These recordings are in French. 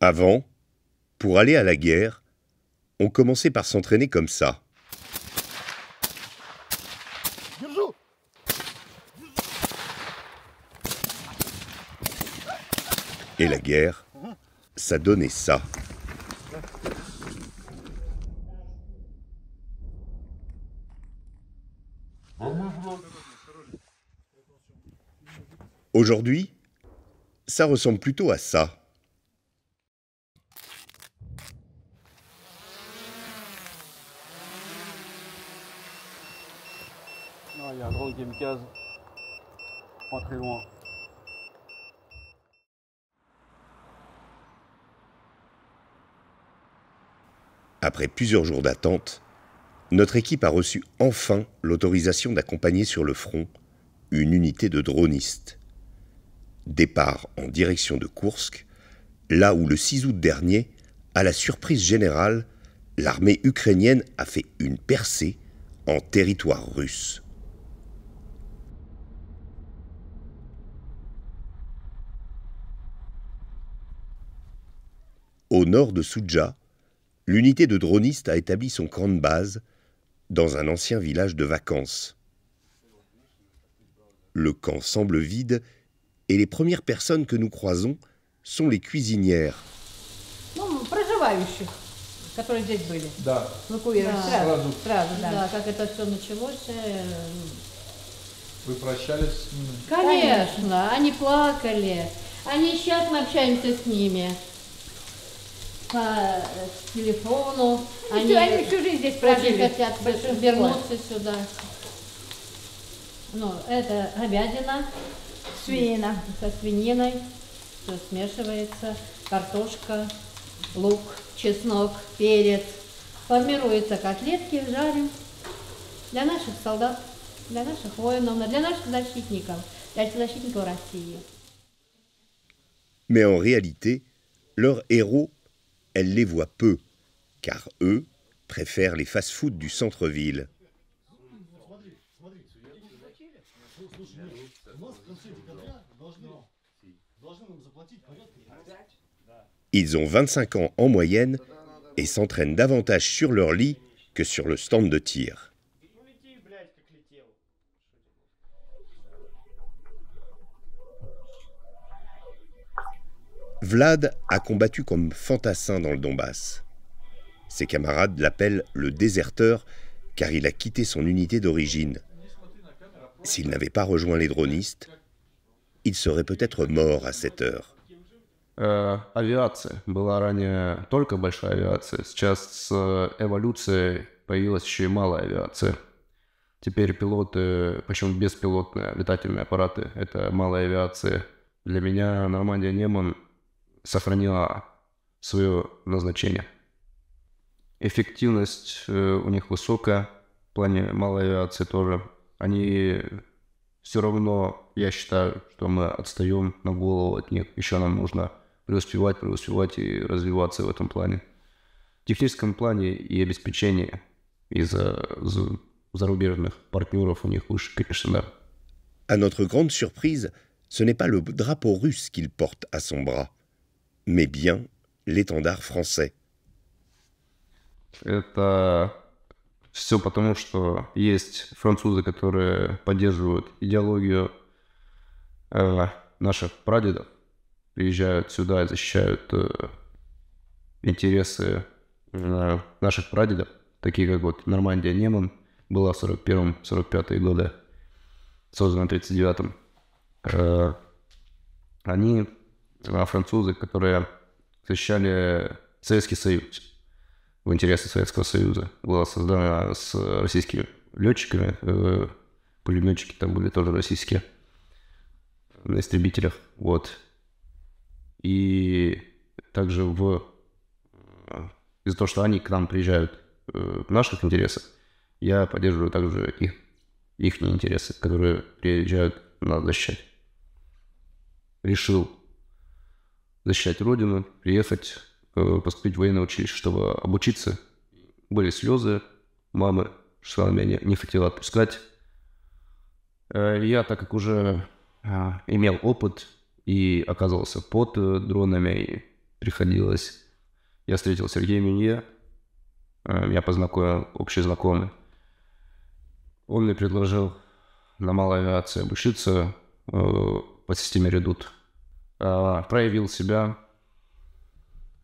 Avant, pour aller à la guerre, on commençait par s'entraîner comme ça. Et la guerre, ça donnait ça. Aujourd'hui, ça ressemble plutôt à ça. Il y a un drone qui me case, pas très loin. Après plusieurs jours d'attente, notre équipe a reçu enfin l'autorisation d'accompagner sur le front une unité de dronistes. Départ en direction de Koursk, là où le 6 août dernier, à la surprise générale, l'armée ukrainienne a fait une percée en territoire russe. Au nord de Soudja, l'unité de dronistes a établi son camp de base dans un ancien village de vacances. Le camp semble vide et les premières personnes que nous croisons sont les cuisinières. Проживающих, которые здесь были. Да. Эвакуировали Сразу. сразу, да. Как это все началось. Вы прощались с ними? Конечно, они плакали. Они сейчас мы общаемся с ними по телефону. Они всю жизнь здесь прожили. Хотят вернуться сюда. Ну, это говядина. Свинина. Со свининой. Все смешивается. Картошка, лук, чеснок, перец. Формируются котлетки, жарим. Для наших солдат, для наших воинов, для наших защитников, для защитников России. Mais en réalité, leurs héros, elle les voit peu, car eux préfèrent les fast-foods du centre-ville. Ils ont 25 ans en moyenne et s'entraînent davantage sur leur lit que sur le stand de tir. Vlad a combattu comme fantassin dans le Donbass. Ses camarades l'appellent le déserteur car il a quitté son unité d'origine. S'il n'avait pas rejoint les dronistes, il serait peut-être mort à cette heure. Авиация. Была ранее только большая авиация. Сейчас с эволюцией появилась еще и малая авиация. Теперь пилоты, причем беспилотные летательные аппараты, это малая авиация. Для меня Нормандия Неман сохранила свое назначение. Эффективность у них высокая, в плане малой авиации тоже. Они все равно, я считаю, что мы отстаем на голову от них. Еще нам нужно преуспевать и развиваться в этом плане. В техническом плане и обеспечении из-за зарубежных партнеров у них выше, конечно, да. À notre grande surprise, ce n'est pas le drapeau russe qu'il porte à son bras, mais bien l'étendard français. Это все потому, что есть французы, которые поддерживают идеологию наших прадедов, приезжают сюда и защищают интересы наших прадедов, такие как вот Нормандия Неман, была в 41-45 годы, создана в 1939-м. Они французы, которые защищали Советский Союз. В интересах Советского Союза была создана с российскими летчиками, пулеметчики там были тоже российские, на истребителях, вот. И также из-за того, что они к нам приезжают в наших интересах, я поддерживаю также их интересы, которые приезжают нас защищать. Решил защищать Родину, приехать, поступить в военное училище, чтобы обучиться. Были слезы, мамы, что она меня не хотела отпускать. Я, так как уже имел опыт и оказывался под дронами, и приходилось. Я встретил Сергея Минье, меня познакомил общий знакомый. Он мне предложил на малой авиации обучиться по системе Редут. Проявил себя,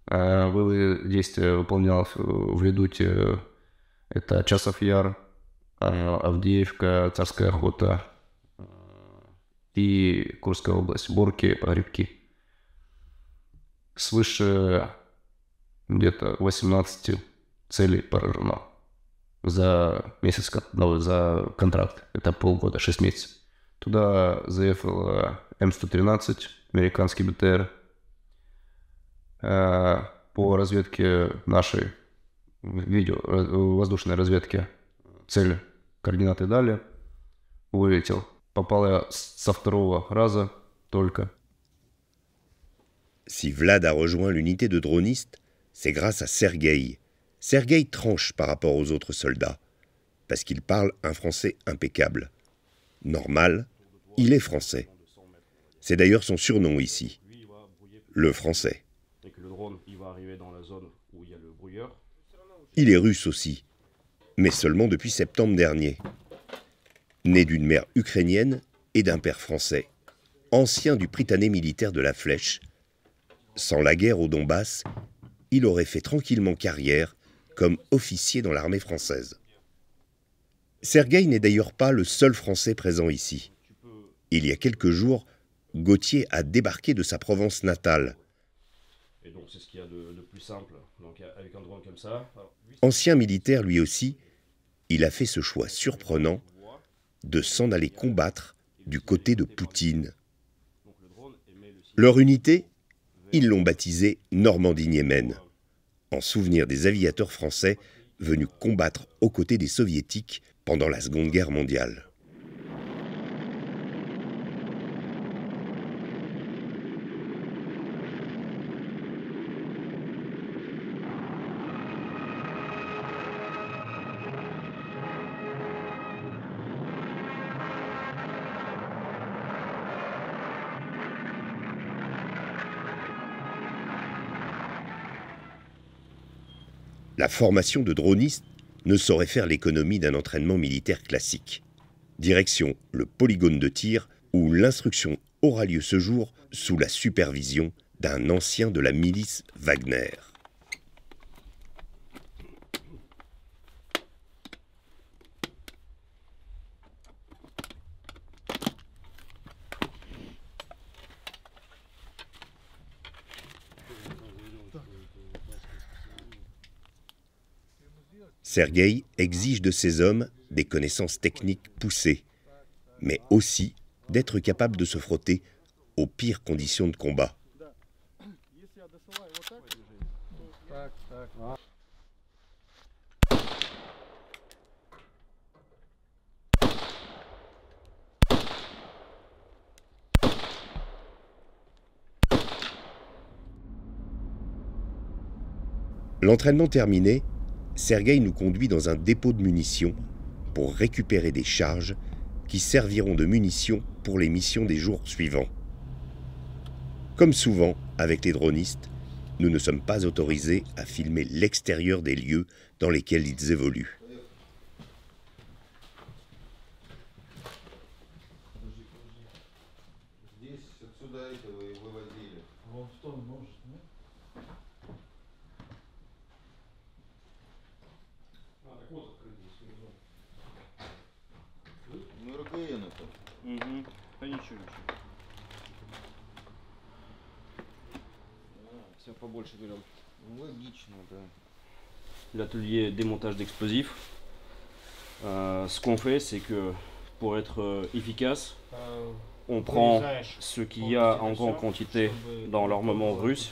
боевые действия выполнял в Редуте. Это Часов Яр, Авдеевка, Царская охота и Курская область, Борки, Погребки. Свыше где-то 18 целей поражено за месяц, за контракт. Это полгода, 6 месяцев. Туда заехал М113, американский БТР. По разведке нашей, воздушной разведке, цель, координаты дали, вылетел. Попал я со второго раза только. Si Vlad a rejoint l'unité de dronistes, c'est grâce à Sergueï. Sergueï tranche par rapport aux autres soldats, parce qu'il parle un français impeccable. Normal, il est français. C'est d'ailleurs son surnom ici, le français. Il est russe aussi, mais seulement depuis septembre dernier. Né d'une mère ukrainienne et d'un père français, ancien du Prytanée militaire de la Flèche. Sans la guerre au Donbass, il aurait fait tranquillement carrière comme officier dans l'armée française. Sergueï n'est d'ailleurs pas le seul Français présent ici. Il y a quelques jours, Gauthier a débarqué de sa Provence natale. Et donc c'est ce qu'il y a de plus simple. Donc avec un drone comme ça. Ancien militaire lui aussi, il a fait ce choix surprenant de s'en aller combattre du côté de Poutine. Leur unité, ils l'ont baptisée Normandie-Niemen, en souvenir des aviateurs français venus combattre aux côtés des soviétiques pendant la Seconde Guerre mondiale. La formation de dronistes ne saurait faire l'économie d'un entraînement militaire classique. Direction le polygone de tir où l'instruction aura lieu ce jour sous la supervision d'un ancien de la milice Wagner. Sergueï exige de ses hommes des connaissances techniques poussées, mais aussi d'être capable de se frotter aux pires conditions de combat. L'entraînement terminé, Sergueï nous conduit dans un dépôt de munitions pour récupérer des charges qui serviront de munitions pour les missions des jours suivants. Comme souvent avec les dronistes, nous ne sommes pas autorisés à filmer l'extérieur des lieux dans lesquels ils évoluent. L'atelier démontage d'explosifs. Ce qu'on fait, c'est que pour être efficace, on prend ce qu'il y a en grande quantité dans l'armement russe,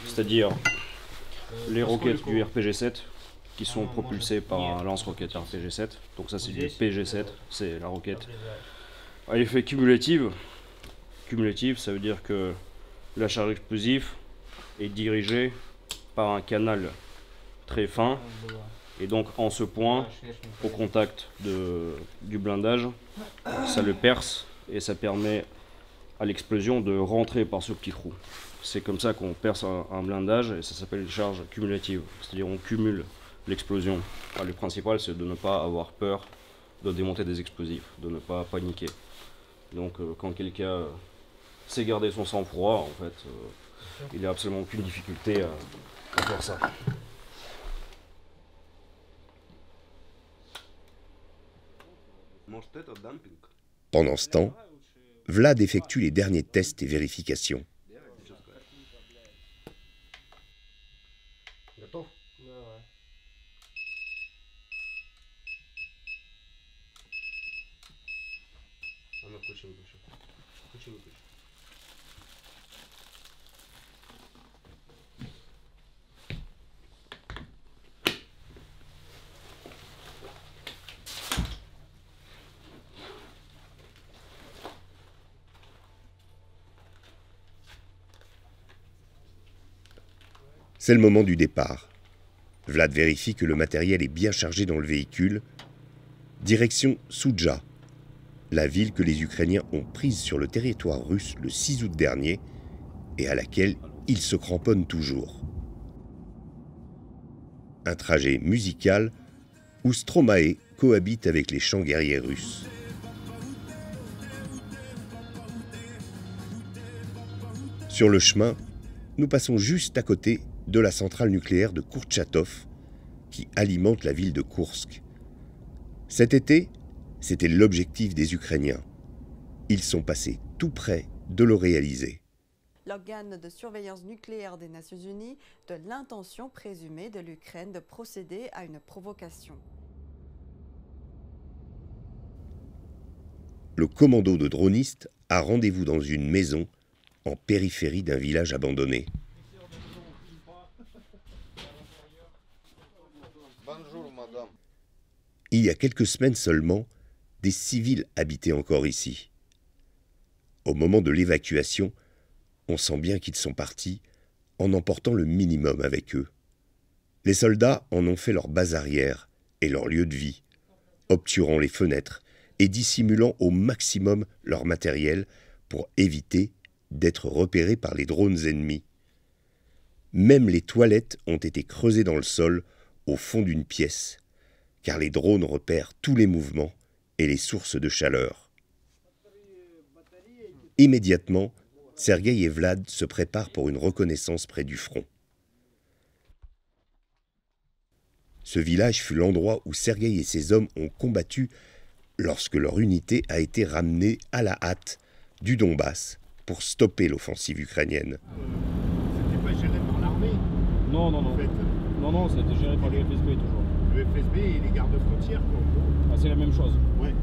c'est-à-dire les roquettes du RPG-7 qui sont propulsées par un lance-roquette RPG-7. Donc ça c'est du PG-7, c'est la roquette à effet cumulatif. Cumulatif, ça veut dire que la charge explosive est dirigée par un canal très fin et donc en ce point, au contact du blindage, ça le perce et ça permet à l'explosion de rentrer par ce petit trou. C'est comme ça qu'on perce un blindage et ça s'appelle une charge cumulative. C'est-à-dire on cumule l'explosion. Le principal, c'est de ne pas avoir peur de démonter des explosifs, de ne pas paniquer. Donc quand quelqu'un sait garder son sang-froid, en fait, il n'y a absolument aucune difficulté à faire ça. Pendant ce temps, Vlad effectue les derniers tests et vérifications. C'est le moment du départ. Vlad vérifie que le matériel est bien chargé dans le véhicule. Direction Soudja, la ville que les Ukrainiens ont prise sur le territoire russe le 6 août dernier et à laquelle ils se cramponnent toujours. Un trajet musical où Stromae cohabite avec les chants guerriers russes. Sur le chemin, nous passons juste à côté de la centrale nucléaire de Kourtchatov qui alimente la ville de Koursk. Cet été, c'était l'objectif des Ukrainiens. Ils sont passés tout près de le réaliser. L'organe de surveillance nucléaire des Nations Unies de l'intention présumée de l'Ukraine de procéder à une provocation. Le commando de dronistes a rendez-vous dans une maison en périphérie d'un village abandonné. Il y a quelques semaines seulement, des civils habitaient encore ici. Au moment de l'évacuation, on sent bien qu'ils sont partis en emportant le minimum avec eux. Les soldats en ont fait leur base arrière et leur lieu de vie, obturant les fenêtres et dissimulant au maximum leur matériel pour éviter d'être repérés par les drones ennemis. Même les toilettes ont été creusées dans le sol au fond d'une pièce, car les drones repèrent tous les mouvements et les sources de chaleur. Immédiatement, Sergueï et Vlad se préparent pour une reconnaissance près du front. Ce village fut l'endroit où Sergueï et ses hommes ont combattu lorsque leur unité a été ramenée à la hâte du Donbass pour stopper l'offensive ukrainienne. C'était pas géré par l'armée? Non, non, non. En fait. Non, c'était géré par le FSB toujours. Le FSB et les gardes-frontières, quoi, en gros. Ah, c'est la même chose. Ouais.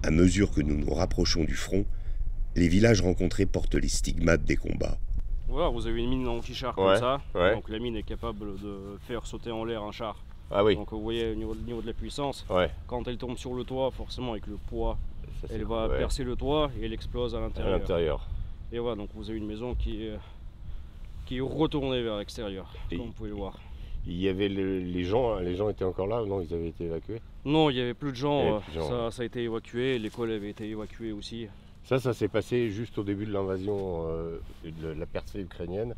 À mesure que nous nous rapprochons du front, les villages rencontrés portent les stigmates des combats. Voilà, vous avez une mine anti-char comme ça. Ouais. Donc la mine est capable de faire sauter en l'air un char. Ah oui. Donc vous voyez au niveau de la puissance, quand elle tombe sur le toit, forcément avec le poids, elle va percer le toit et elle explose à l'intérieur. Et voilà, donc vous avez une maison qui est retournée vers l'extérieur, comme vous pouvez le voir. Il y avait les gens étaient encore là ou non? Ils avaient été évacués? Non, il n'y avait plus de gens, ça a été évacué, l'école avait été évacuée aussi. Ça s'est passé juste au début de l'invasion de la percée ukrainienne.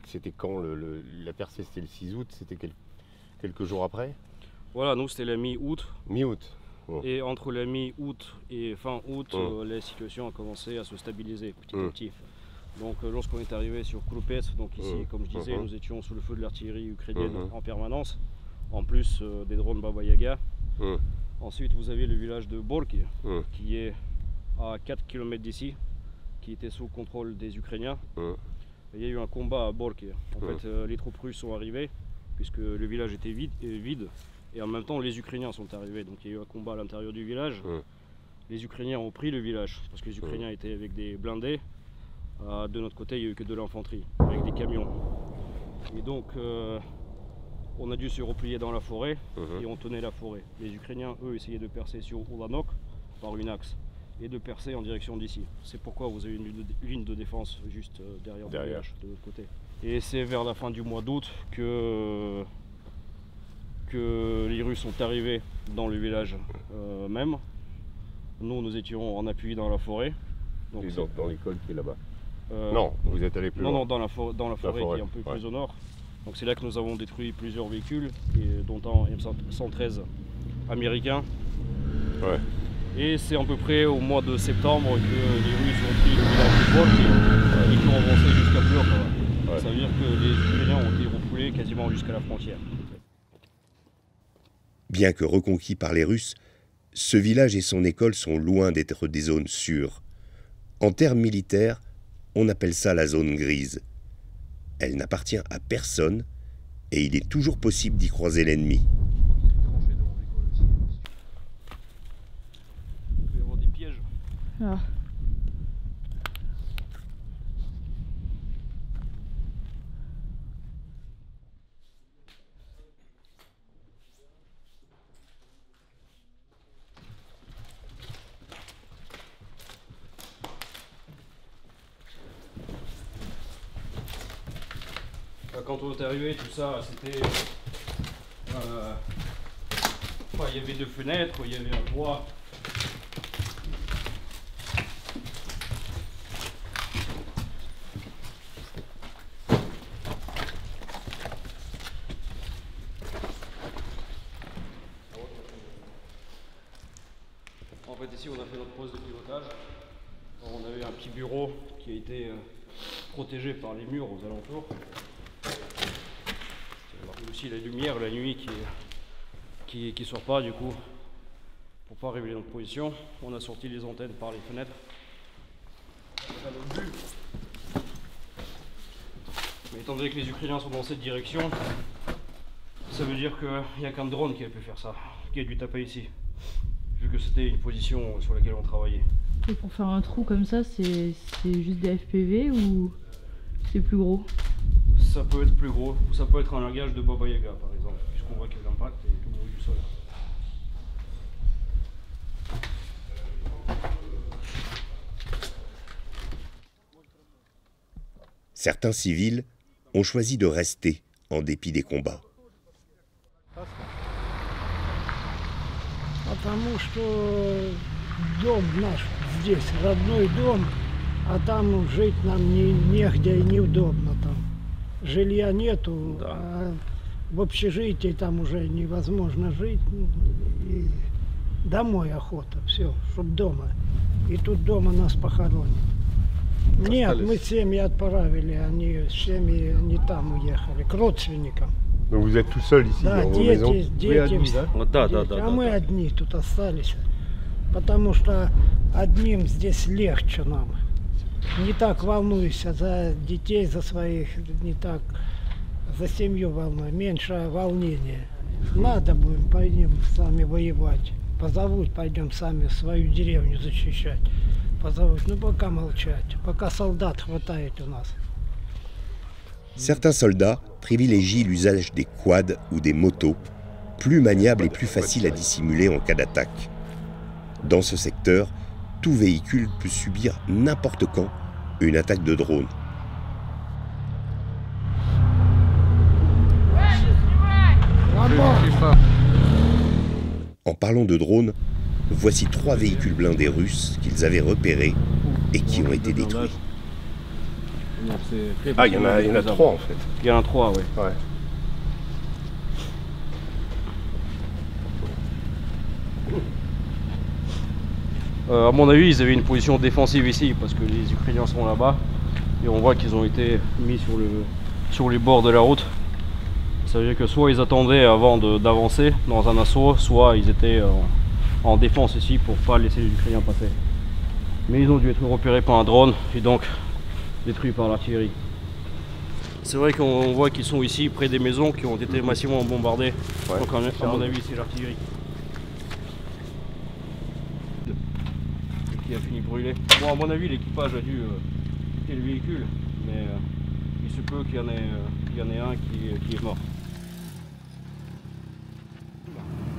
C'était quand la percée? C'était le 6 août, c'était quelques jours après? Voilà, nous c'était la mi-août. Mi-août. Et entre la mi-août et fin août, la situation a commencé à se stabiliser petit à petit. Donc lorsqu'on est arrivé sur Krupets, donc ici comme je disais, nous étions sous le feu de l'artillerie ukrainienne en permanence, en plus des drones Baba Yaga. Ensuite vous avez le village de Borki, qui est à 4 km d'ici, qui était sous contrôle des Ukrainiens. Il y a eu un combat à Borki. En fait les troupes russes sont arrivées, puisque le village était vide, et en même temps les Ukrainiens sont arrivés. Donc il y a eu un combat à l'intérieur du village. Les Ukrainiens ont pris le village, parce que les Ukrainiens étaient avec des blindés. De notre côté, il n'y a eu que de l'infanterie, avec des camions. Et donc, on a dû se replier dans la forêt et on tenait la forêt. Les Ukrainiens, eux, essayaient de percer sur Ulanok par une axe. et de percer en direction d'ici. C'est pourquoi vous avez une ligne de défense juste derrière le village, de l'autre côté. Et c'est vers la fin du mois d'août que les Russes sont arrivés dans le village même. Nous étions en appui dans la forêt. Donc dans l'école qui est là-bas. Non, vous êtes allé plus loin. Non, dans la forêt qui est un peu plus au nord. Donc c'est là que nous avons détruit plusieurs véhicules, dont un M113 américain. Ouais. Et c'est à peu près au mois de septembre que les Russes ont pris le village de Volk et qui ont avancé jusqu'à Pleur. Ouais. Ça veut dire que les Ukrainiens ont été refoulés quasiment jusqu'à la frontière. Bien que reconquis par les Russes, ce village et son école sont loin d'être des zones sûres. En termes militaires, on appelle ça la zone grise. Elle n'appartient à personne et il est toujours possible d'y croiser l'ennemi. Il peut y avoir des pièges. Ah. Quand on est arrivé, tout ça, c'était... il y avait deux fenêtres, il y avait un toit. En fait, ici, on a fait notre poste de pilotage. Alors, on avait un petit bureau qui a été protégé par les murs aux alentours. Il y a aussi la lumière la nuit qui sort pas, du coup, pour pas révéler notre position, on a sorti les antennes par les fenêtres. Mais étant donné que les Ukrainiens sont dans cette direction, ça veut dire qu'il n'y a qu'un drone qui a pu faire ça, qui a dû taper ici, vu que c'était une position sur laquelle on travaillait. Et pour faire un trou comme ça, c'est juste des FPV ou c'est plus gros? Ça peut être plus gros, ça peut être un langage de Baba Yaga par exemple, puisqu'on voit qu'il y a l'impact et tout le bruit du sol. Certains civils ont choisi de rester en dépit des combats. Потому что дом наш здесь, родной дом, а там жить нам негде и неудобно там. Жилья нету, да. А в общежитии там уже невозможно жить. И домой охота, все, чтоб дома. И тут дома нас похоронят. Нет, мы семьи отправили, они семьи не там уехали, к родственникам. Но vous êtes tout seul ici, да, dans vos maisons? Дети, одни, да? Вот, да. Мы одни тут остались, потому что одним здесь легче нам. Не так волнуюсь за детей, за своих, не так за семью волнуюсь, меньше волнения. Надо будем, пойдем сами воевать. Позовут, пойдем сами свою деревню защищать. Позовут, ну пока молчать, пока солдат хватает у нас. Certains soldats privilégient l'usage des quads ou des motos, plus maniables et plus faciles à dissimuler en cas d'attaque. Dans ce secteur, tout véhicule peut subir n'importe quand une attaque de drone. En parlant de drones, voici 3 véhicules blindés russes qu'ils avaient repérés et qui ont été détruits. Ah, il y en a 3 en fait. Il y en a 3, oui. Ouais. À mon avis, ils avaient une position défensive ici parce que les Ukrainiens sont là-bas et on voit qu'ils ont été mis sur les bords de la route. Ça veut dire que soit ils attendaient avant d'avancer dans un assaut, soit ils étaient en défense ici pour pas laisser les Ukrainiens passer. Mais ils ont dû être repérés par un drone et donc détruits par l'artillerie. C'est vrai qu'on voit qu'ils sont ici près des maisons qui ont été massivement bombardées. Ouais, donc à mon avis c'est l'artillerie qui a fini de brûler. Bon, à mon avis l'équipage a dû quitter le véhicule, mais il se peut qu'il y en ait un qui est mort.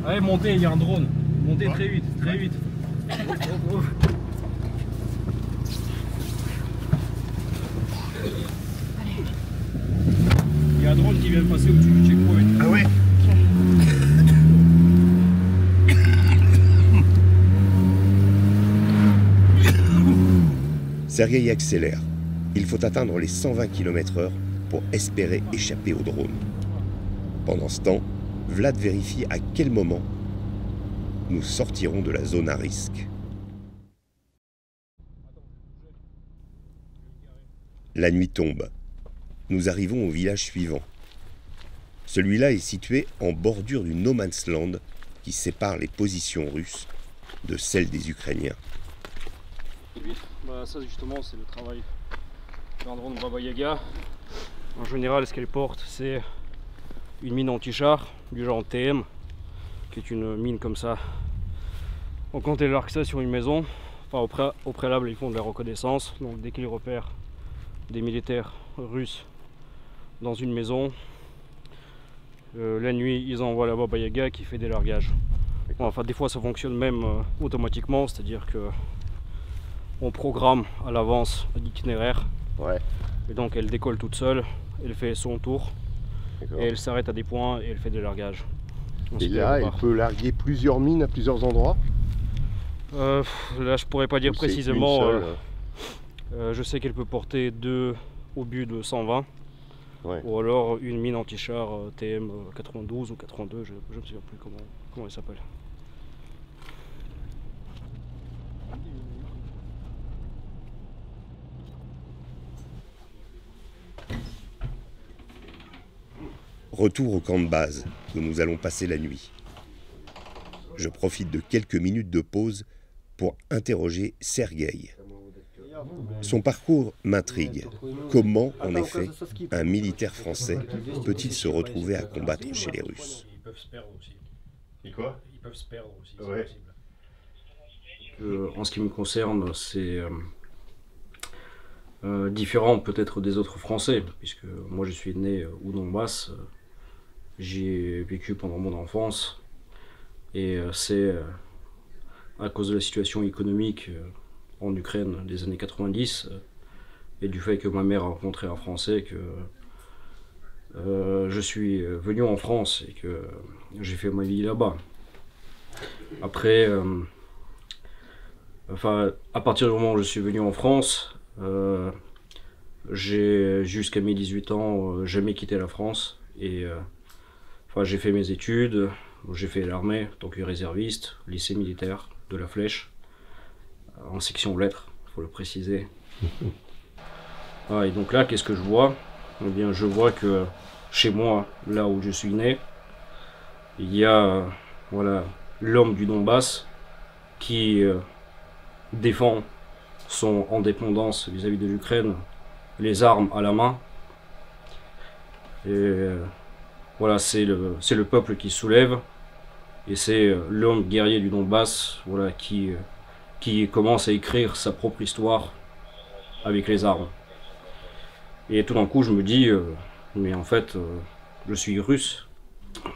Allez, montez, il y a un drone. Montez très vite, très vite. Il y a un drone qui vient de passer au-dessus du checkpoint. Ah ouais? Sergueï accélère. Il faut atteindre les 120 km/h pour espérer échapper au drone. Pendant ce temps, Vlad vérifie à quel moment nous sortirons de la zone à risque. La nuit tombe. Nous arrivons au village suivant. Celui-là est situé en bordure du no man's land qui sépare les positions russes de celles des Ukrainiens. Bah, ça justement c'est le travail d'un drone Baba Yaga. En général ce qu'elle porte c'est une mine anti-char du genre TM, qui est une mine comme ça. Donc quand elle largue ça sur une maison, enfin au préalable ils font de la reconnaissance, donc dès qu'ils repèrent des militaires russes dans une maison, la nuit ils envoient la Baba Yaga qui fait des largages. Bon, enfin des fois ça fonctionne même automatiquement, c'est-à-dire que on programme à l'avance l'itinéraire. Ouais. Et donc elle décolle toute seule, elle fait son tour et elle s'arrête à des points et elle fait des largages. Et là, elle peut larguer plusieurs mines à plusieurs endroits? Là je pourrais pas dire précisément. Je sais qu'elle peut porter 2 obus de 120. Ouais. Ou alors une mine anti-char TM 92 ou 82, je ne me souviens plus comment elle s'appelle. Retour au camp de base, où nous allons passer la nuit. Je profite de quelques minutes de pause pour interroger Sergueï. Son parcours m'intrigue. Comment, en effet, un militaire français peut-il se retrouver à combattre chez les Russes? Ils peuvent se perdre aussi. Et quoi? Ils peuvent se perdre aussi, c'est ouais. possible. En ce qui me concerne, c'est différent peut-être des autres Français, puisque moi je suis né au Donbass, j'y ai vécu pendant mon enfance, et c'est à cause de la situation économique en Ukraine des années 90 et du fait que ma mère a rencontré un Français que je suis venu en France et que j'ai fait ma vie là-bas. Après, enfin, à partir du moment où je suis venu en France, j'ai jusqu'à mes 18 ans jamais quitté la France et enfin, j'ai fait mes études, j'ai fait l'armée en tant que réserviste, lycée militaire de la Flèche, en section lettres, il faut le préciser. Ah, et donc là, qu'est-ce que je vois? Eh bien, je vois que chez moi, là où je suis né, il y a voilà, l'homme du Donbass qui défend son indépendance vis-à-vis de l'Ukraine, les armes à la main. Et voilà, c'est le peuple qui se soulève, et c'est l'homme guerrier du Donbass voilà, qui commence à écrire sa propre histoire avec les armes. Et tout d'un coup, je me dis, mais en fait, je suis russe.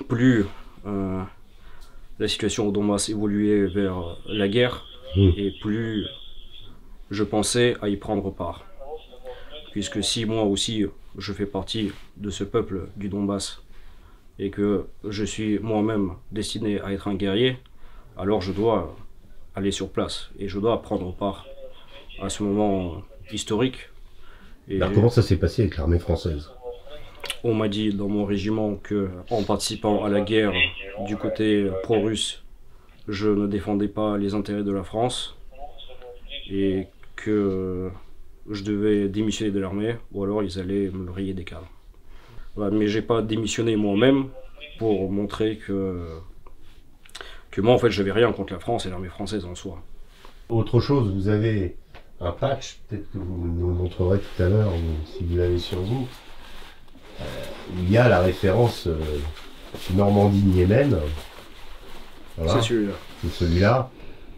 Plus la situation au Donbass évoluait vers la guerre, et plus je pensais à y prendre part. Puisque si moi aussi, je fais partie de ce peuple du Donbass, et que je suis moi-même destiné à être un guerrier, alors je dois aller sur place, et je dois prendre part à ce moment historique. Et alors comment ça s'est passé avec l'armée française? On m'a dit dans mon régiment que, en participant à la guerre du côté pro-russe, je ne défendais pas les intérêts de la France et que je devais démissionner de l'armée ou alors ils allaient me rayer des cadres. Voilà, mais j'ai pas démissionné moi-même pour montrer que moi en fait j'avais rien contre la France et l'armée française en soi. Autre chose, vous avez un patch, peut-être que vous nous le montrerez tout à l'heure si vous l'avez sur vous, où il y a la référence Normandie-Yémen. Voilà. C'est celui-là. C'est celui-là,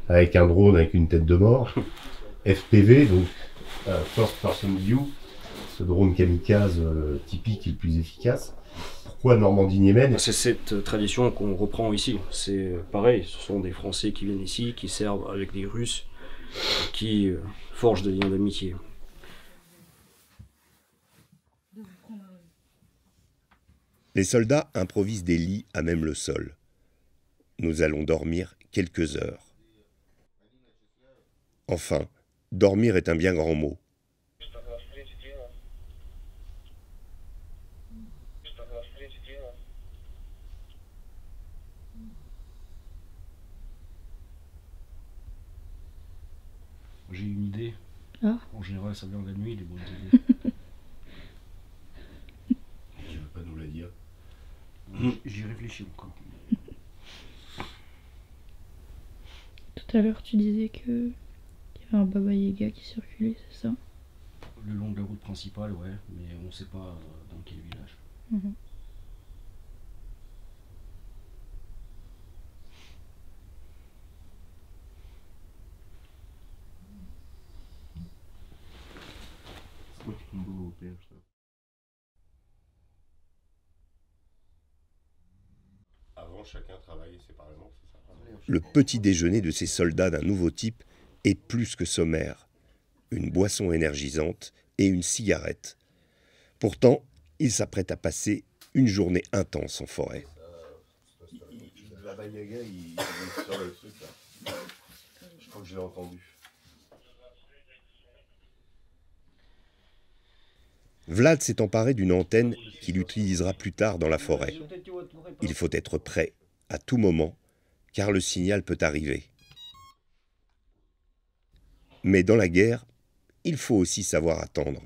avec un drone avec une tête de mort. FPV, donc First Person View, ce drone kamikaze typique et le plus efficace. Pourquoi Normandie-Yémen? C'est cette tradition qu'on reprend ici. C'est pareil, ce sont des Français qui viennent ici, qui servent avec des Russes, qui forgent des liens d'amitié. Les soldats improvisent des lits à même le sol. Nous allons dormir quelques heures. Enfin, dormir est un bien grand mot. J'ai une idée. Ah. En général, ça vient de la nuit, les bonnes idées. Tu veux pas nous la dire? J'y réfléchis encore. Tout à l'heure, tu disais que il y avait un Baba Yaga qui circulait, c'est ça? Le long de la route principale, ouais, mais on sait pas dans quel village. Mhm. Avant, chacun travaillait séparément, c'est ça? Le petit déjeuner de ces soldats d'un nouveau type est plus que sommaire. Une boisson énergisante et une cigarette. Pourtant, ils s'apprêtent à passer une journée intense en forêt. Le Baba Yaga, il est sur le truc là. Je crois que je l'ai entendu. Vlad s'est emparé d'une antenne qu'il utilisera plus tard dans la forêt. Il faut être prêt à tout moment, car le signal peut arriver. Mais dans la guerre, il faut aussi savoir attendre.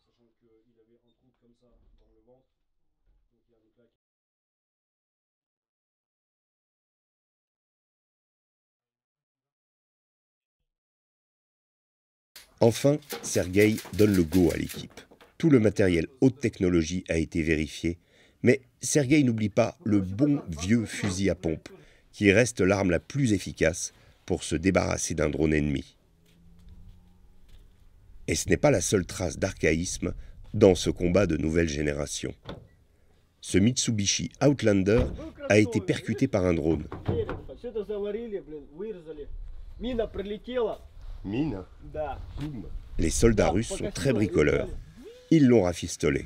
Sachant qu'il avait un trou comme ça dans le ventre, donc il y a une plaque. Enfin, Sergueï donne le go à l'équipe. Tout le matériel haute technologie a été vérifié, mais Sergueï n'oublie pas le bon vieux fusil à pompe, qui reste l'arme la plus efficace pour se débarrasser d'un drone ennemi. Et ce n'est pas la seule trace d'archaïsme dans ce combat de nouvelle génération. Ce Mitsubishi Outlander a été percuté par un drone. Mine? Les soldats russes sont très bricoleurs. Ils l'ont rafistolé.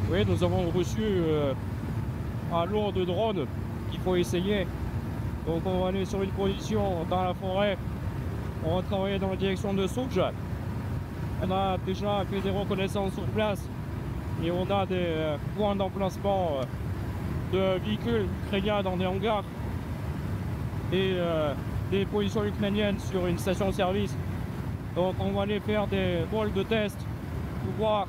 Oui, nous avons reçu un lot de drones qu'il faut essayer. Donc on va aller sur une position dans la forêt. On va travailler dans la direction de Souj. On a déjà fait des reconnaissances sur place et on a des points d'emplacement de véhicules ukrainiens dans des hangars et des positions ukrainiennes sur une station-service. Donc on va aller faire des vols de test pour voir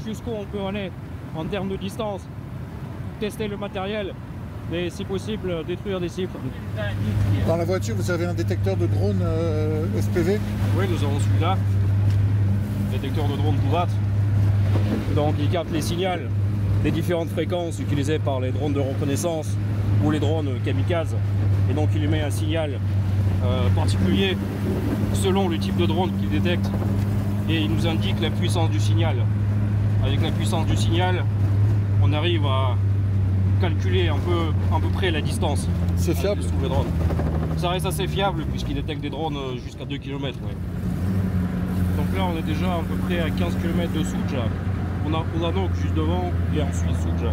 jusqu'où on peut aller en termes de distance, tester le matériel et si possible détruire des cibles. Dans la voiture, vous avez un détecteur de drone FPV? Oui, nous avons celui-là, détecteur de drone Pouvat. Donc il capte les signaux des différentes fréquences utilisées par les drones de reconnaissance ou les drones kamikazes. Et donc il émet un signal particulier selon le type de drone qu'il détecte et il nous indique la puissance du signal. Avec la puissance du signal, on arrive à calculer à peu près la distance. C'est fiable? Les drones. Ça reste assez fiable puisqu'il détecte des drones jusqu'à 2 km. Ouais. Donc là on est déjà à peu près à 15 km de Souj. On a donc juste devant et ensuite Souj.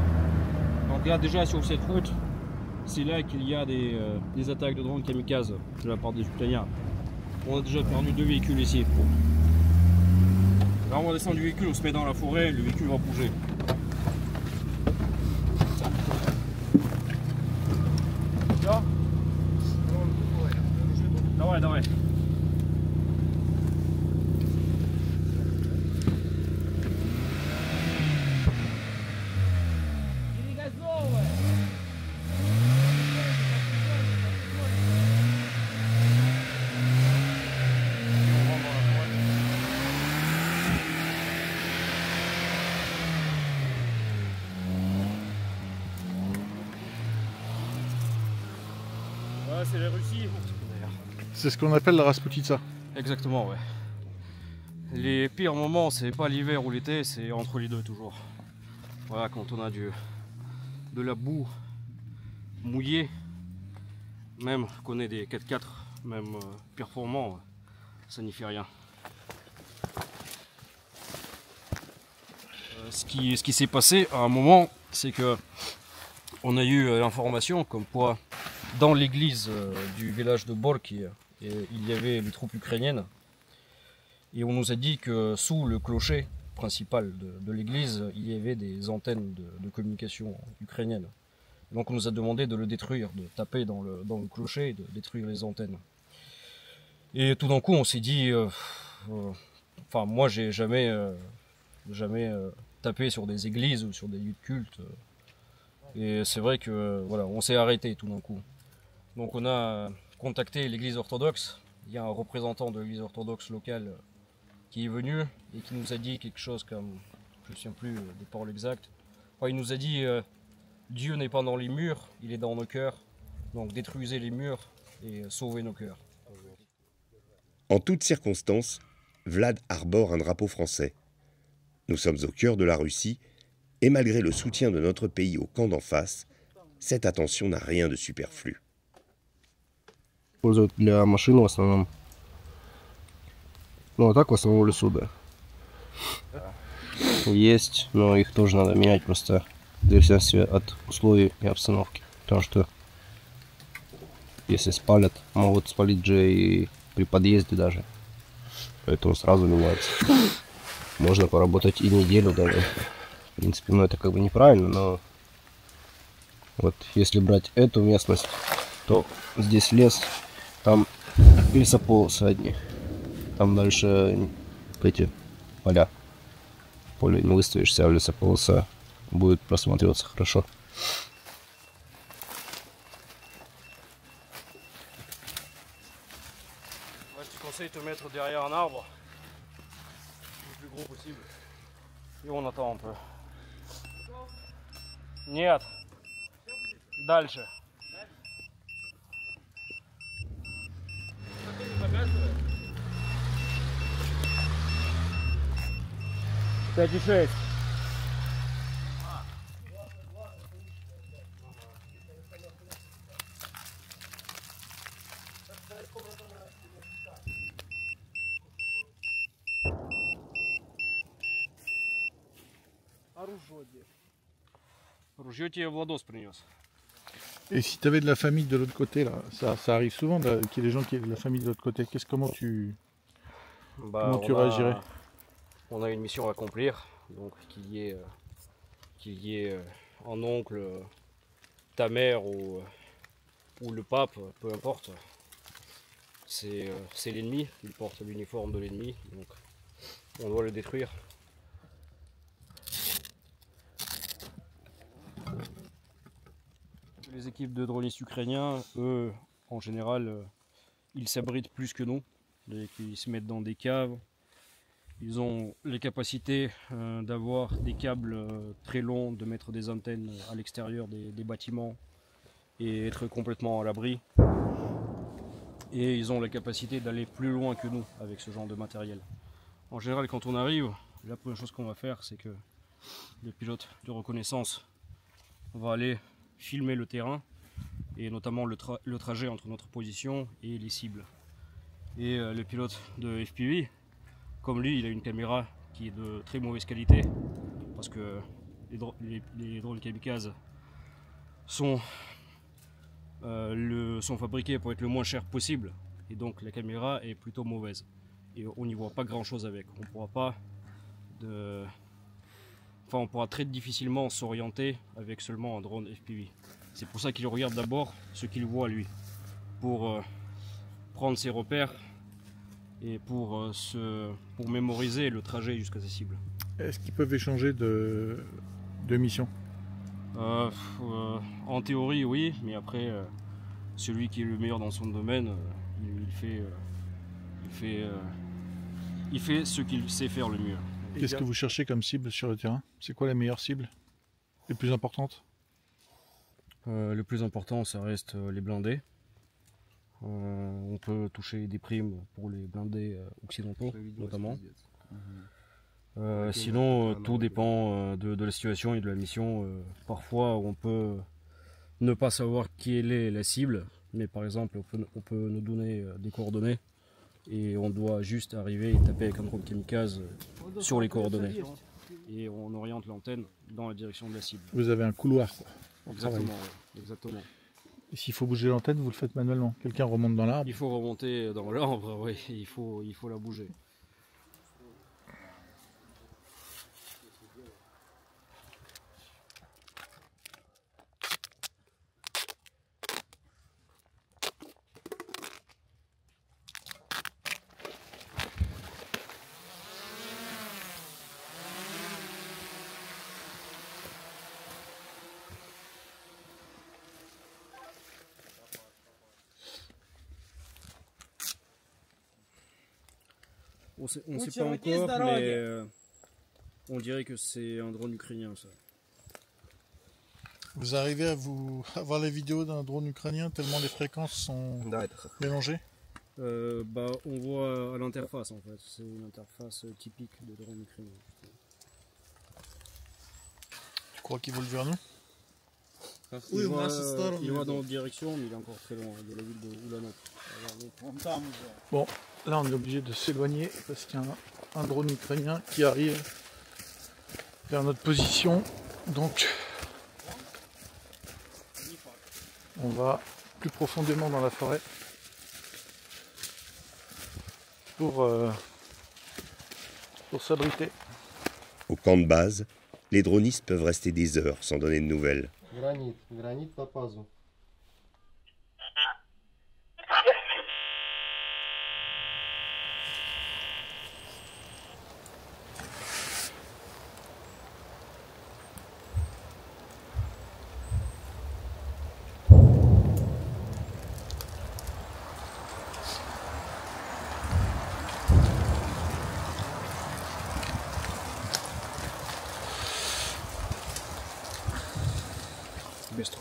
Donc là déjà sur cette route, c'est là qu'il y a des attaques de drones kamikazes de la part des Ukrainiens. On a déjà perdu 2 véhicules ici. Là on va descendre du véhicule, on se met dans la forêt, le véhicule va bouger. Давай, давай. c'est la Russie. C'est ce qu'on appelle la Rasputitsa. Exactement, ouais. Les pires moments, c'est pas l'hiver ou l'été, c'est entre les deux toujours. Voilà, quand on a de la boue mouillée, même qu'on ait des 4x4, même performants, ça n'y fait rien. Ce qui s'est passé à un moment, c'est que on a eu l'information comme quoi dans l'église du village de Borki, il y avait les troupes ukrainiennes. Et on nous a dit que sous le clocher principal de l'église, il y avait des antennes de communication ukrainiennes. Donc on nous a demandé de le détruire, de taper dans le clocher et de détruire les antennes. Et tout d'un coup on s'est dit, enfin moi j'ai jamais tapé sur des églises ou sur des lieux de culte. Et c'est vrai que voilà, on s'est arrêté tout d'un coup. Donc on a contacté l'église orthodoxe. Il y a un représentant de l'église orthodoxe locale qui est venu et qui nous a dit quelque chose comme, je ne me souviens plus des paroles exactes. Enfin, il nous a dit Dieu n'est pas dans les murs, il est dans nos cœurs. Donc détruisez les murs et sauvez nos cœurs. En toutes circonstances, Vlad arbore un drapeau français. Nous sommes au cœur de la Russie et malgré le soutien de notre pays au camp d'en face, cette attention n'a rien de superflu. Используют для машин в основном. Ну, а так в основном в лесу, да. Есть, но их тоже надо менять просто в зависимости от условий и обстановки. Потому что если спалят, могут спалить же и при подъезде даже. Поэтому сразу меняется. Можно поработать и неделю даже. В принципе, ну это как бы неправильно, но вот если брать эту местность, то здесь лес, там лесополосы одни. Там дальше эти поля. В поле не выставишься, а лесополоса будет просматриваться хорошо. Moi, je te conseille de te mettre derrière un arbre, le plus gros possible, et on attend un peu. Нет. Дальше. 5,6. Ружье тебе Владос принес. Et si tu avais de la famille de l'autre côté, là, ça arrive souvent qu'il y ait des gens qui aient de la famille de l'autre côté. Comment tu réagirais? On a une mission à accomplir, donc qu'il y ait un oncle, ta mère ou le pape, peu importe. C'est l'ennemi, il porte l'uniforme de l'ennemi, donc on doit le détruire. Les équipes de dronistes ukrainiens, eux, en général, ils s'abritent plus que nous. Ils se mettent dans des caves. Ils ont les capacités d'avoir des câbles très longs, de mettre des antennes à l'extérieur des bâtiments et être complètement à l'abri. Et ils ont la capacité d'aller plus loin que nous avec ce genre de matériel. En général, quand on arrive, la première chose qu'on va faire, c'est que le pilote de reconnaissance va aller filmer le terrain et notamment le trajet entre notre position et les cibles. Et le pilote de FPV, comme lui, il a une caméra qui est de très mauvaise qualité parce que les drones kamikazes sont fabriqués pour être le moins cher possible et donc la caméra est plutôt mauvaise et on n'y voit pas grand chose avec. On pourra très difficilement s'orienter avec seulement un drone FPV. C'est pour ça qu'il regarde d'abord ce qu'il voit lui, pour prendre ses repères et pour mémoriser le trajet jusqu'à ses cibles. Est-ce qu'ils peuvent échanger de mission? En théorie oui, mais après celui qui est le meilleur dans son domaine, il fait ce qu'il sait faire le mieux. Qu'est-ce que vous cherchez comme cible sur le terrain? C'est quoi les meilleures cibles? Les plus importantes? Le plus important, ça reste les blindés. peut toucher des primes pour les blindés occidentaux, notamment. Sinon, tout dépend de la situation et de la mission. Parfois, on peut ne pas savoir quelle est la cible, mais par exemple, on peut nous donner des coordonnées et on doit juste arriver et taper avec un drone kamikaze sur les coordonnées. Et on oriente l'antenne dans la direction de la cible. Vous avez un couloir, quoi. Exactement, ouais, exactement. Et s'il faut bouger l'antenne, vous le faites manuellement. Quelqu'un remonte dans l'arbre. Il faut remonter dans l'arbre, oui, il faut la bouger. On ne sait pas encore, mais on dirait que c'est un drone ukrainien, ça. Vous arrivez à voir les vidéos d'un drone ukrainien tellement les fréquences sont mélangées? On voit à l'interface, en fait. C'est une interface typique de drone ukrainien. Tu crois qu'il vole vers nous? Il va dans notre direction, mais il est encore très loin de la ville de Ulanov. Bon, là on est obligé de s'éloigner parce qu'il y a un drone ukrainien qui arrive vers notre position. Donc on va plus profondément dans la forêt pour s'abriter. Au camp de base, les dronistes peuvent rester des heures sans donner de nouvelles. Granit по пазу. Быстро.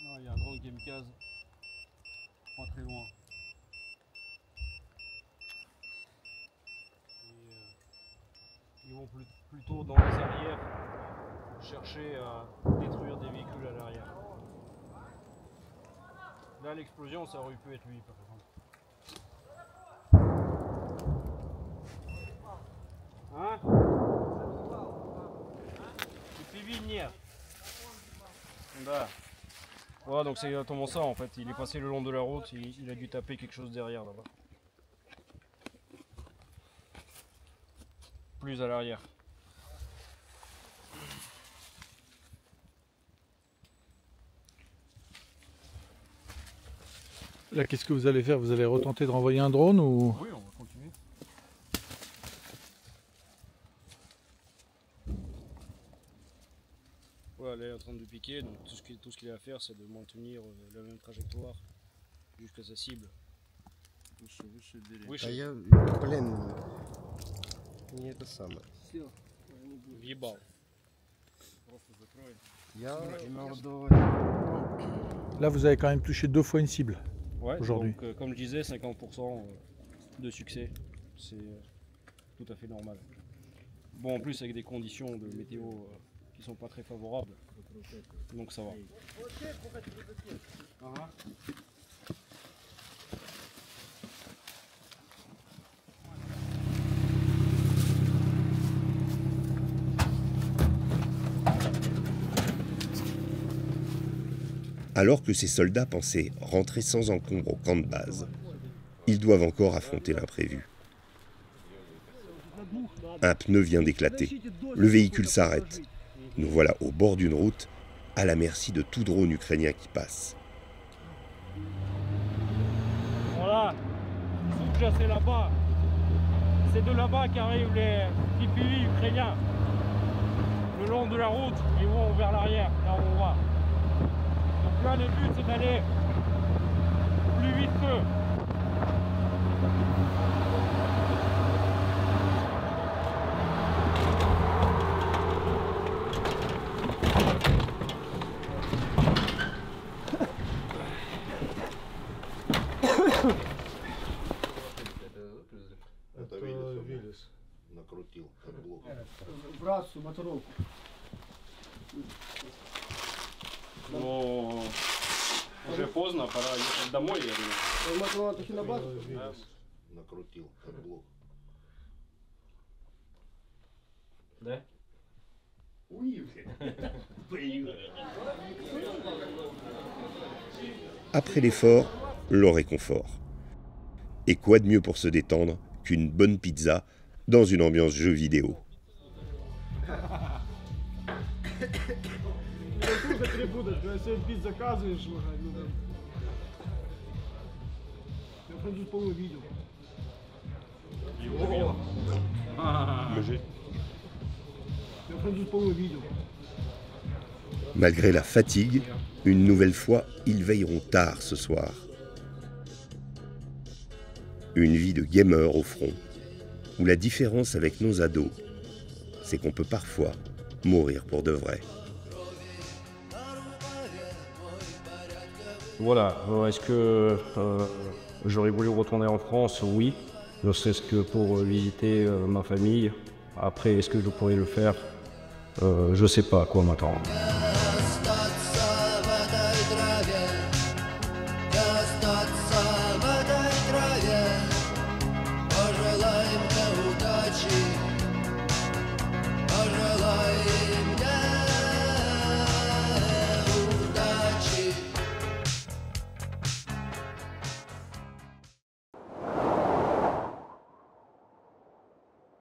Il y a un drone kamikaze pas très loin. Ils vont plutôt dans les arrières chercher à détruire des véhicules à l'arrière. Là, l'explosion, ça aurait pu être lui, par exemple. Hein? Да. Voilà, donc c'est exactement ça en fait. Il est passé le long de la route, il a dû taper quelque chose derrière là-bas. Plus à l'arrière. Là, qu'est-ce que vous allez faire? Vous allez retenter de renvoyer un drone ou... Oui, on va continuer. Voilà, là, il est en train de piquer, donc tout ce qu'il a à faire, c'est de maintenir la même trajectoire jusqu'à sa cible. А я, блин, не это самое. Въебал. Просто закрой. Là, vous avez quand même touché 2 fois une cible. Ouais, aujourd'hui. Donc, comme je disais, 50% de succès, c'est tout à fait normal. Bon, en plus avec des conditions de météo qui sont pas très favorables, donc ça va. Alors que ces soldats pensaient rentrer sans encombre au camp de base, ils doivent encore affronter l'imprévu. Un pneu vient d'éclater. Le véhicule s'arrête. Nous voilà au bord d'une route, à la merci de tout drone ukrainien qui passe. Voilà, Soudja c'est là-bas. C'est de là-bas qu'arrivent les PPV ukrainiens. Le long de la route, ils vont vers l'arrière, là où on va. Donc là, le but c'est d'aller plus vite qu'eux. братцу Матроку. Но уже поздно, пора ехать домой, я думаю. Матрона таки на базу? Накрутил как блок. Да? Après l'effort, le réconfort. Et quoi de mieux pour se détendre qu'une bonne pizza dans une ambiance jeu vidéo? Malgré la fatigue, une nouvelle fois, ils veilleront tard ce soir. Une vie de gamer au front, où la différence avec nos ados, c'est qu'on peut parfois mourir pour de vrai. Voilà, est-ce que j'aurais voulu retourner en France? Oui, ne serait-ce que pour visiter ma famille. Après, est-ce que je pourrais le faire? Je sais pas à quoi m'attendre.